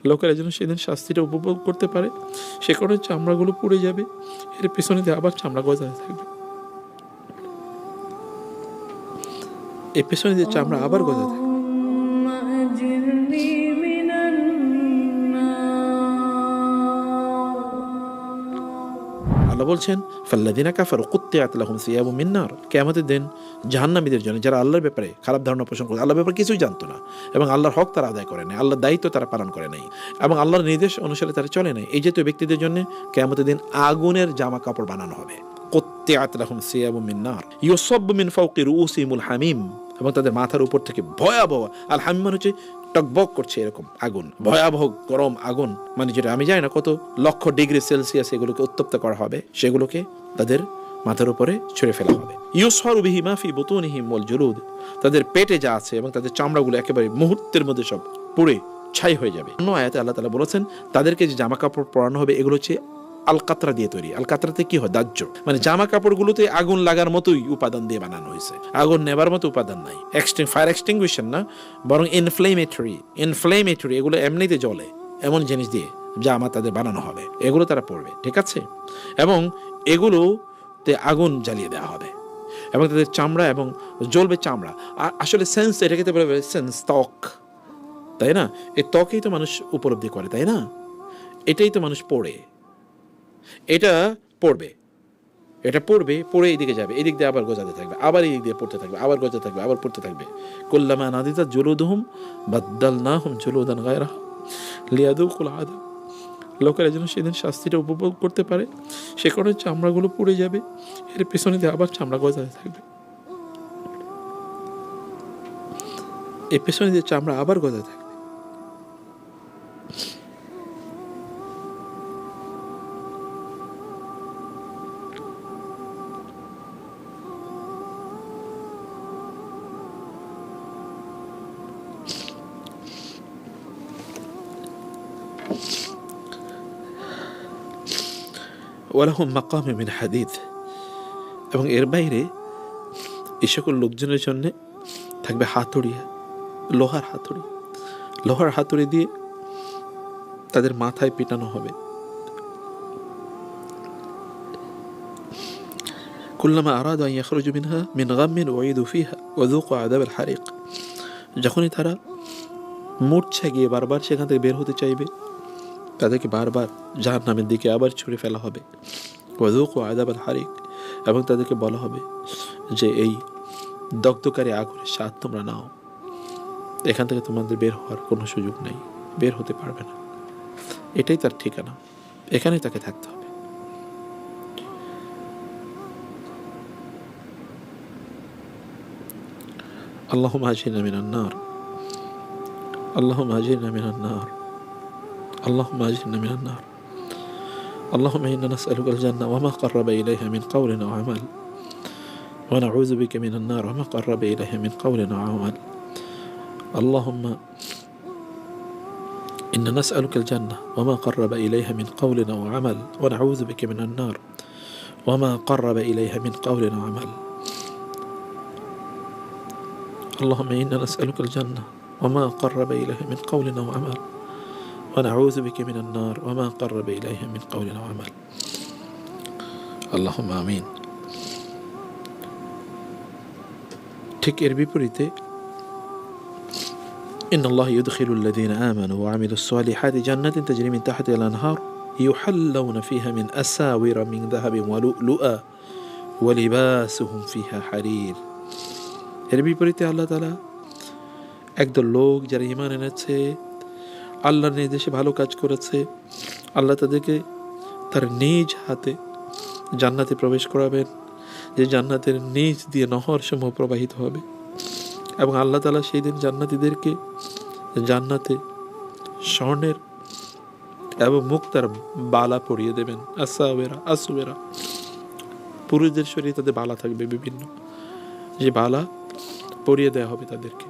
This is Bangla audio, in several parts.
লোকেরা যেন সেদিন শাস্তিটা উপভোগ করতে পারে, সে কারণে চামড়াগুলো পুড়ে যাবে, এর পেছনে দিয়ে আবার চামড়া গজাতে থাকবে, এর পেছনে দিয়ে চামড়া আবার গজাতে থাকবে। আল্লাহ বলছেন ফাল্লাযিনা কাফারু কুত্তিআত লাহুম সিয়াবুম মিন নার, কিয়ামতের দিন জাহান্নামীদের জন্য যারা আল্লাহর ব্যাপারে খারাপ ধারণা পোষণ করে, আল্লাহর ব্যাপারে কিছুই জানতো না এবং আল্লাহর হক তারা আদায় করে নাই, আল্লাহর দায়িত্ব তারা পালন করে নাই এবং আল্লাহর নির্দেশ অনুসারে তারা চলে নাই, এই জাতীয় ব্যক্তিদের জন্য কিয়ামতের দিন আগুনের জামা কাপড় বানানো হবে। কুত্তিআত লাহুম সিয়াবুম মিন নার ইউসাব্বু মিন ফাওকি রুউসিহিমুল হামিম, এবং তাদের মাথার উপর থেকে ভয়াবহ, আল হামিম মানে হচ্ছে টকবক করছে এরকম আগুন, ভয়াবহ গরম আগুন, মানে যেটা আমি জানি না কত লক্ষ ডিগ্রি সেলসিয়াস এগুলোকে উত্তপ্ত করা হবে, সেগুলোকে তাদের মাথার উপরে ছুঁড়ে ফেলা হবে। ইউসহারু বিহি মা ফি বুতুনিহিম ওয়াল জুলুদ, তাদের পেটে যা আছে এবং তাদের চামড়াগুলো একেবারে মুহূর্তের মধ্যে সব পুড়ে ছাই হয়ে যাবে। অন্য আয়াতে আল্লাহ তাআলা বলেছেন তাদেরকে যে জামা কাপড় পরানো হবে এগুলো হচ্ছে আল কাতরা দিয়ে তৈরি। আল কাতরাতে কি হয়? দাহ্য, মানে জামা কাপড়গুলোতে আগুন লাগার মতোই উপাদান দিয়ে বানানো হয়েছে, আগুন নেবার মতো উপাদান নাই, ফায়ার এক্সটিংগুইশার না, বরং ইনফ্লেমেটরি এগুলো এমনিতে জ্বলে এমন জিনিস দিয়ে জামা তাদের বানানো হবে, এগুলো তারা পরবে, ঠিক আছে, এবং এগুলোতে আগুন জ্বালিয়ে দেওয়া হবে এবং তাদের চামড়া এবং জ্বলবে চামড়া। আর আসলে সেন্স এটাকে তো বলে সেন্স ত্বক, তাই না? এই ত্বকেই তো মানুষ উপলব্ধি করে, তাই না? এটাই তো মানুষ পড়ে, এটা পড়বে, এটা পড়বে, পড়ে এইদিকে যাবে, এদিক দিয়ে আবার গজাতে থাকবে, আবার এই দিক দিয়ে পড়তে থাকবে, আবার গজাতে থাকবে, আবার পড়তে থাকবে। কুল্লামা নাদিজাত জুলুদুহুম বাদদালনাহুম জুলুদান গায়রাহা লিয়াযুকুল আযাব, লোকেরা যেন সেদিন শাস্তিটা উপভোগ করতে পারে, সে কারণে চামড়াগুলো পুড়ে যাবে, এর পেছনে দিয়ে আবার চামড়া গজাতে থাকবে, এর পেছনে দিয়ে চামড়া আবার গজাতে থাকবে। ওয়ালাহুম মাকামে মিন হাদিদ, এবং এর বাইরে এই সকল লোকজনের জন্য থাকবে হাতুড়ি, লোহার হাতুড়ি দিয়ে তাদের মাথায় পিটানো হবে। কুল্লামা আরাদু আন ইয়াখরুজু মিনহা মিন গাম্মিন উঈদু ফিহা ওয়া যুকু আযাবাল হারিক, যখনই তারা মূর্ছা গিয়ে বারবার সেখান থেকে বের হতে চাইবে, তাদেরকে বারবার জাহান্নামের দিকে আবার ছুঁড়ে ফেলা হবে। ওয়া যুকু আযাবাল হারিক, এবং তাদেরকে বলা হবে যে এই দগ্ধকারী আগুনের স্বাদ তোমরা নাও, এখান থেকে তোমাদের বের হওয়ার কোনো সুযোগ নেই, বের হতে পারবে না, এটাই তার ঠিকানা, এখানেই তাকে থাকতে হবে। আল্লাহুম্মা আজরিনা মিনান নার, আল্লাহুম্মা আজরিনা মিনান নার, আল্লাহুম্মা আজরিনা মিনান নার, আল্লাহুম্মা ইন্না নাসআলুকাল জান্নাহ ওয়া মা ক্বাররাবা ইলাইহা মিন কাওলিন ওয়া আমাল ওয়া নাউযু বিকা মিনান নার ওয়া মা ক্বাররাবা ইলাইহা মিন কাওলিন ওয়া আমাল। আল্লাহুম্মা ইন্না নাসআলুকাল জান্নাহ ওয়া মা ক্বাররাবা ইলাইহা মিন কাওলিন ওয়া আমাল ওয়া নাউযু বিকা মিনান নার ওয়া মা ক্বাররাবা ইলাইহা মিন কাওলিন ওয়া আমাল। اللهم إنا نسألك الجنة وما قرب إليها من قول أو عمل ونعوذ بك من النار وما قرب إليها من قول أو عمل. اللهم آمين. ঠিক এর বিপরীতে إن الله يدخل الذين آمنوا وعملوا الصالحات جنات تجري من تحتها الأنهار يحلون فيها من أساور من ذهب ولؤلؤا ولباسهم فيها حرير. এর বিপরীতে আল্লাহ তাআলা একদল লোক যারা ঈমান এনেছে, আল্লাহর নির্দেশে ভালো কাজ করেছে, আল্লাহ তাদেরকে তার নিজ হাতে জান্নাতে প্রবেশ করাবেন, যে জান্নাতের নিচ দিয়ে নহর সমূহ প্রবাহিত হবে, এবং আল্লাহ তাআলা সেই দিন জান্নাতীদেরকে জান্নাতে স্বর্ণের এবং মুক্তার বালা পরিয়ে দেবেন। আসুবেরা, পুরুষদের শরীরে তাদের বালা থাকবে বিভিন্ন, যে বালা পরিয়ে দেওয়া হবে তাদেরকে,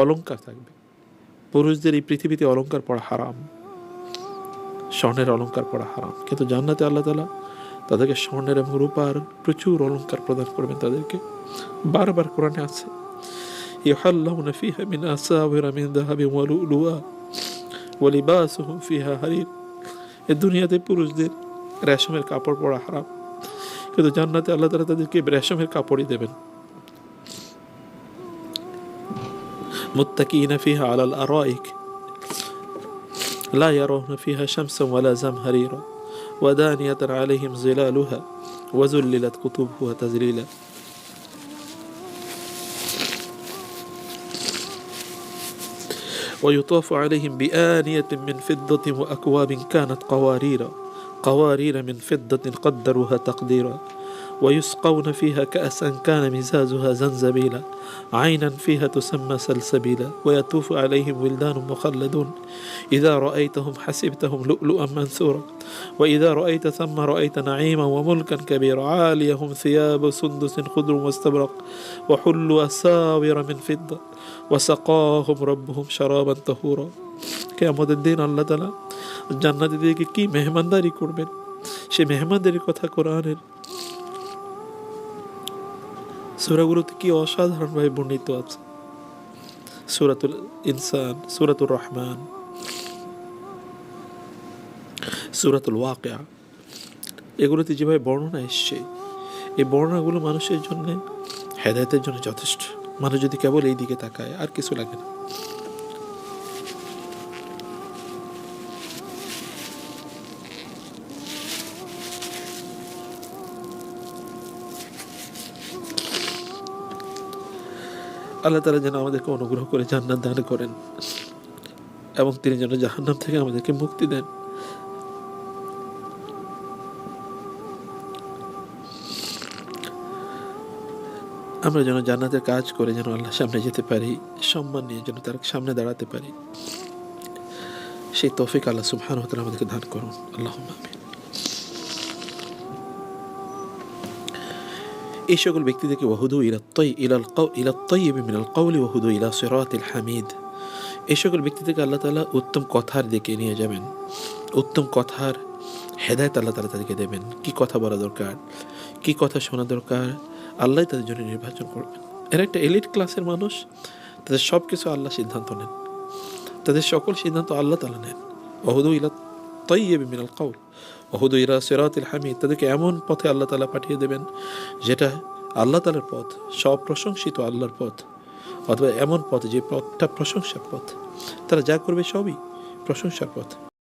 অলংকার থাকবে। পুরুষদের এই পৃথিবীতে অলংকার পরা হারাম, স্বর্ণের অলংকার পরা হারাম, কিন্তু জান্নাতে আল্লাহ তাআলা তাদেরকে স্বর্ণের এবং রূপার প্রচুর অলংকার প্রদান করবেন তাদেরকে। বারবার কোরআনে আছে ইউহাল্লাউনা ফিহা মিন আসাওিরা মিন যাহাবিন ওয়া লুলুয়া ওয়ালিবাসুহুম ফিহা হারির, এই দুনিয়াতে পুরুষদের রেশমের কাপড় পরা হারাম, কিন্তু জান্নাতে আল্লাহ তাআলা তাদেরকে রেশমের কাপড়ই দেবেন। মুত্তাকিনা ফিহা আলাল আরাইক লা ইয়ারাউনা ফিহা শামসান ওয়ালা জামহারিরা ওয়া দানিয়াতান আলাইহিম জিলালুহা ওয়া যুল্লিলাত কুতুবুহা তাজলিলা। ويطاف عليهم بآنية من فضة وأكواب كانت قوارير من فضة قدروها تقديرا ويسقون فيها كأسا كان مزاجها زنزبيلا عينا فيها تسمى سلسبيلا ويطوف عليهم ولدان مخلدون إذا رأيتهم حسبتهم لؤلؤا منثورا وإذا رأيت ثم رأيت نعيما وملكا كبيرا عاليهم ثياب سندس خضر واستبرق وحلوا أساور من فضة وسقاهم ربهم شرابا طهورا। কিয়ামতের দিন আল্লাহ তাআলা জান্নাতীদেরকে কি মেহমানদারি করবেন, সেই মেহমানদারির কথা কোরআনের সূরাগুলোতে কি অসাধারণভাবে বর্ণিত আছে। সূরাতুল ইনসান, সূরাতুর রহমান, সূরাতুল ওয়াকিয়া, এগুলোতে যেভাবে বর্ণনা এসছে, এই বর্ণনাগুলো মানুষের জন্য হেদায়েতের জন্য যথেষ্ট। মানুষ যদি কেবল এই দিকে তাকায়, আর কিছু লাগে না। আল্লাহ তাআলা যেন আমাদেরকে অনুগ্রহ করে জান্নাত দান করেন এবং তিনি যেন জাহান্নাম থেকে আমাদেরকে মুক্তি দেন। আমরা যেন জান্নাতের কাজ করে যেন আল্লাহর সামনে যেতে পারি, সম্মান নিয়ে যেন তার সামনে দাঁড়াতে পারি, সেই তৌফিক আল্লাহ সুবহানাহু ওয়া তাআলা আমাদেরকে দান করুন। আল্লাহুম্মা আমিন। এই সকল ব্যক্তিদেরকে ওয়াহুদু ইলা তাইয়্যিব মিনাল কওলি ওয়াহুদু ইলা সিরাতিল হামিদ, এই সকল ব্যক্তিদেরকে আল্লাহ তাআলা উত্তম কথার দিকে নিয়ে যাবেন, উত্তম কথার হেদায়েত আল্লাহ তাআলা তাদেরকে দেবেন। কি কথা বলা দরকার, কি কথা শোনা দরকার, আল্লাহ তাদের জন্য নির্বাচন করবেন। এরা একটা এলিট ক্লাসের মানুষ, তাদের সব কিছু আল্লাহ সিদ্ধান্ত নেন, তাদের সকল সিদ্ধান্ত আল্লাহ তাআলা নেন। ওয়াহুদু ইলা তাইয়্যিব মিনাল কওল ওয়াহুদু ইলা সিরাতিল হামিদ, তাদেরকে এমন পথে আল্লাহ তাআলা পাঠিয়ে দেবেন যেটা আল্লাহ তাআলার পথ, সব প্রশংসিত আল্লাহর পথ, অথবা এমন পথ যে পথটা প্রশংসার পথ। তারা যা করবে সবই প্রশংসার পথ।